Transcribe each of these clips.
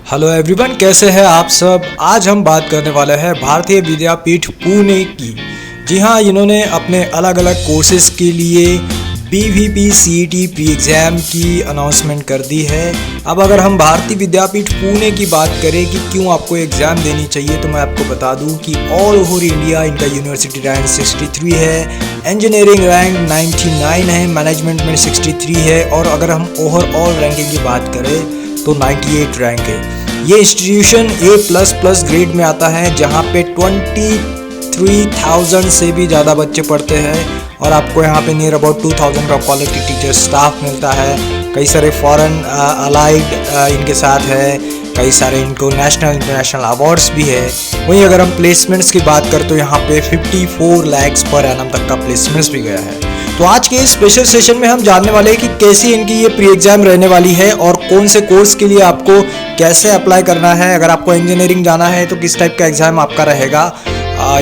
Hello everyone, कैसे हैं आप सब। आज हम बात करने वाले हैं भारतीय विद्यापीठ पुणे की। जी हाँ, इन्होंने अपने अलग अलग कोर्सेज के लिए BVP CET प्री एग्ज़ाम की अनाउंसमेंट कर दी है। अब अगर हम भारतीय विद्यापीठ पुणे की बात करें कि क्यों आपको एग्ज़ाम देनी चाहिए, तो मैं आपको बता दूं कि ऑल ओवर इंडिया इनका यूनिवर्सिटी रैंक 63 है, इंजीनियरिंग रैंक 99 है, मैनेजमेंट में 63 है, और अगर हम ओवरऑल रैंकिंग की बात करें तो 98 रैंक है। ये इंस्टीट्यूशन A++ ग्रेड में आता है, जहाँ पे 23,000 से भी ज़्यादा बच्चे पढ़ते हैं, और आपको यहाँ पे नियर अबाउट 2000 का क्वालिटी टीचर स्टाफ मिलता है। कई सारे फॉरेन अलाइड इनके साथ है, कई सारे इनको नेशनल इंटरनेशनल अवार्ड्स भी है। वहीं अगर हम प्लेसमेंट्स की बात करें तो यहाँ पे 54 लाख पर एनम तक का प्लेसमेंट्स भी गया है। तो आज के इस स्पेशल सेशन में हम जानने वाले हैं कि कैसी इनकी ये प्री एग्जाम रहने वाली है और कौन से कोर्स के लिए आपको कैसे अप्लाई करना है। अगर आपको इंजीनियरिंग जाना है तो किस टाइप का एग्ज़ाम आपका रहेगा,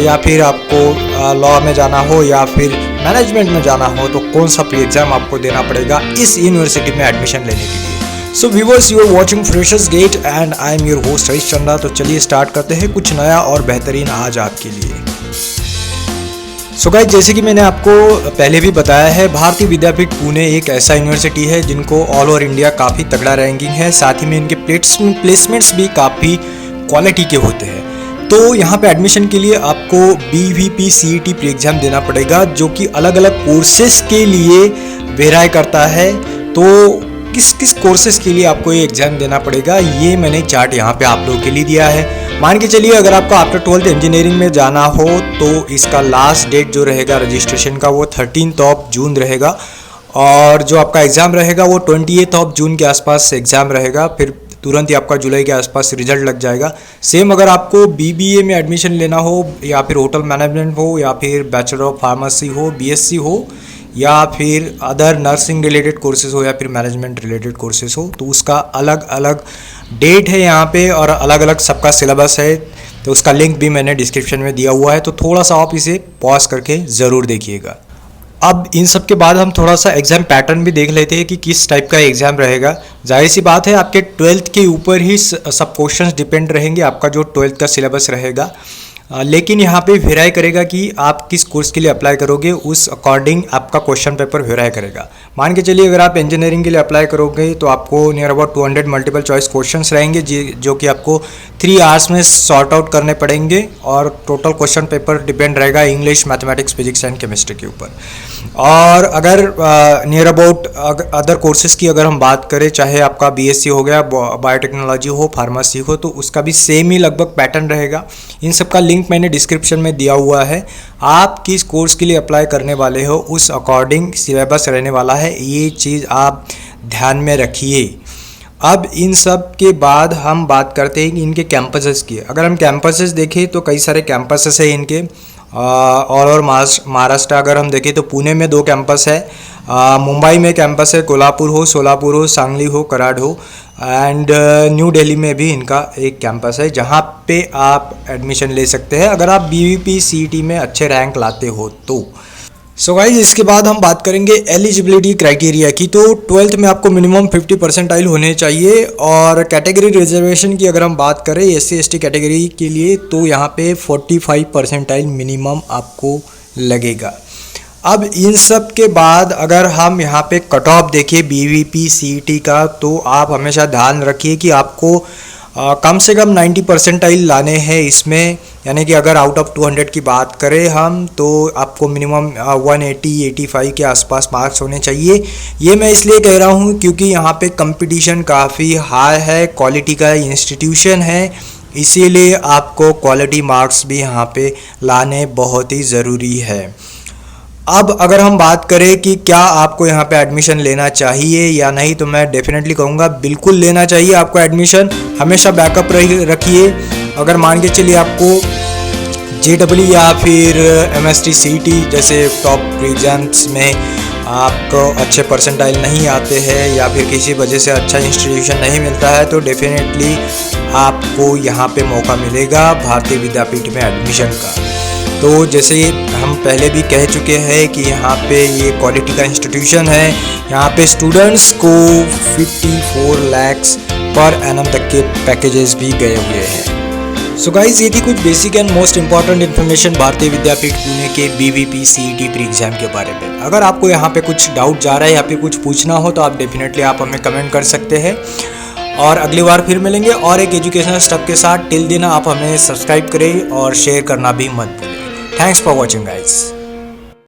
या फिर आपको लॉ में जाना हो या फिर मैनेजमेंट में जाना हो तो कौन सा प्री एग्जाम आपको देना पड़ेगा इस यूनिवर्सिटी में एडमिशन लेने के लिए। So viewers, you are watching freshers gate and I am your host Harish Chanda. तो चलिए स्टार्ट करते हैं कुछ नया और बेहतरीन आज आपके लिए। सो गाइस, जैसे कि मैंने आपको पहले भी बताया है, भारतीय विद्यापीठ पुणे एक ऐसा यूनिवर्सिटी है जिनको ऑल ओवर इंडिया काफ़ी तगड़ा रैंकिंग है, साथ ही में इनके प्लेसमेंट्स भी काफ़ी क्वालिटी के होते हैं। तो यहाँ पे एडमिशन के लिए आपको BVP CET प्री एग्ज़ाम देना पड़ेगा, जो कि अलग अलग कोर्सेज के लिए वेराई करता है। तो किस किस कोर्सेज के लिए आपको ये एग्ज़ाम देना पड़ेगा, ये मैंने चार्ट यहाँ पे आप लोगों के लिए दिया है। मान के चलिए, अगर आपको आफ्टर 12th इंजीनियरिंग में जाना हो तो इसका लास्ट डेट जो रहेगा रजिस्ट्रेशन का वो 13 जून रहेगा, और जो आपका एग्ज़ाम रहेगा वो 28 जून के आसपास एग्ज़ाम रहेगा। फिर तुरंत ही आपका जुलाई के आसपास रिजल्ट लग जाएगा। सेम अगर आपको BBA में एडमिशन लेना हो, या फिर होटल मैनेजमेंट हो, या फिर बैचलर ऑफ फार्मेसी हो, BSc हो, या फिर अदर नर्सिंग रिलेटेड कोर्सेज हो, या फिर मैनेजमेंट रिलेटेड कोर्सेज हो, तो उसका अलग अलग डेट है यहाँ पे, और अलग अलग सबका सिलेबस है। तो उसका लिंक भी मैंने डिस्क्रिप्शन में दिया हुआ है, तो थोड़ा सा आप इसे पॉज करके ज़रूर देखिएगा। अब इन सब के बाद हम थोड़ा सा एग्ज़ाम पैटर्न भी देख लेते हैं कि किस टाइप का एग्ज़ाम रहेगा। जाहिर सी बात है, आपके 12th के ऊपर ही सब क्वेश्चंस डिपेंड रहेंगे, आपका जो 12th का सिलेबस रहेगा। लेकिन यहाँ पे वेराई करेगा कि आप किस कोर्स के लिए अप्लाई करोगे, उस अकॉर्डिंग आपका क्वेश्चन पेपर वेराई करेगा। मान के चलिए, अगर आप इंजीनियरिंग के लिए अप्लाई करोगे तो आपको near about 200 multiple choice questions रहेंगे, जो कि आपको 3 आवर्स में सॉर्ट आउट करने पड़ेंगे, और टोटल क्वेश्चन पेपर डिपेंड रहेगा English, mathematics, physics and chemistry के ऊपर। और अगर नियर अबाउट अदर कोर्सेज की अगर हम बात करें, चाहे आपका BSc हो गया, बायोटेक्नोलॉजी हो, फार्मेसी हो, तो उसका भी सेम ही लगभग पैटर्न रहेगा। इन सब का लिंक मैंने डिस्क्रिप्शन में दिया हुआ है। आप किस कोर्स के लिए अप्लाई करने वाले हो उस अकॉर्डिंग सिलेबस रहने वाला है, ये चीज़ आप ध्यान में रखिए। अब इन सब के बाद हम बात करते हैं कि इनके कैंपसेस की। अगर हम कैंपसेस देखें तो कई सारे कैंपसेस हैं इनके ऑल ओवर महाराष्ट्र। अगर हम देखें तो पुणे में 2 कैंपस है, मुंबई में कैंपस है, कोल्हापुर हो, सोलापुर हो, सांगली हो, कराड हो, एंड न्यू दिल्ली में भी इनका एक कैंपस है, जहाँ पे आप एडमिशन ले सकते हैं अगर आप BVP CET में अच्छे रैंक लाते हो तो। सो गाइज, इसके बाद हम बात करेंगे एलिजिबिलिटी क्राइटेरिया की। तो 12th में आपको मिनिमम 50 परसेंटाइल होने चाहिए, और कैटेगरी रिजर्वेशन की अगर हम बात करें SC ST कैटेगरी के लिए तो यहाँ पे 45 परसेंटाइल मिनिमम आपको लगेगा। अब इन सब के बाद अगर हम यहाँ पे कट ऑफ देखें BVP CET का, तो आप हमेशा ध्यान रखिए कि आपको कम से कम 90 परसेंटाइल लाने हैं इसमें। यानी कि अगर आउट ऑफ 200 की बात करें हम, तो आपको मिनिमम 180-85 के आसपास मार्क्स होने चाहिए। ये मैं इसलिए कह रहा हूँ क्योंकि यहाँ पे कंपटीशन काफ़ी हाई है, क्वालिटी का इंस्टीट्यूशन है, इसीलिए आपको क्वालिटी मार्क्स भी यहाँ पे लाने बहुत ही ज़रूरी है। अब अगर हम बात करें कि क्या आपको यहाँ पे एडमिशन लेना चाहिए या नहीं, तो मैं डेफिनेटली कहूँगा बिल्कुल लेना चाहिए आपको एडमिशन। हमेशा बैकअप रखिए। अगर मान के चलिए आपको JEE या फिर MST CET जैसे टॉप एग्जाम्स में आपको अच्छे परसेंटाइल नहीं आते हैं, या फिर किसी वजह से अच्छा इंस्टीट्यूशन नहीं मिलता है, तो डेफिनेटली आपको यहाँ पे मौका मिलेगा भारतीय विद्यापीठ में एडमिशन का। तो जैसे हम पहले भी कह चुके हैं कि यहाँ पे ये क्वालिटी का इंस्टीट्यूशन है। यहाँ पे स्टूडेंट्स को 54 लाख पर एनम तक के पैकेजेस भी गए हुए हैं। सो गाइज ये थी कुछ basic and most important information भारतीय विद्यापीठ पुणे के BVP CET प्री एग्जाम के बारे में। अगर आपको यहाँ पे कुछ डाउट जा रहा है या फिर कुछ पूछना हो तो आप डेफिनेटली आप हमें कमेंट कर सकते हैं, और अगली बार फिर मिलेंगे और एक एजुकेशनल स्टेप के साथ। टिल दिन आप हमें सब्सक्राइब करें और शेयर करना भी मत भूलें। Thanks for watching guys.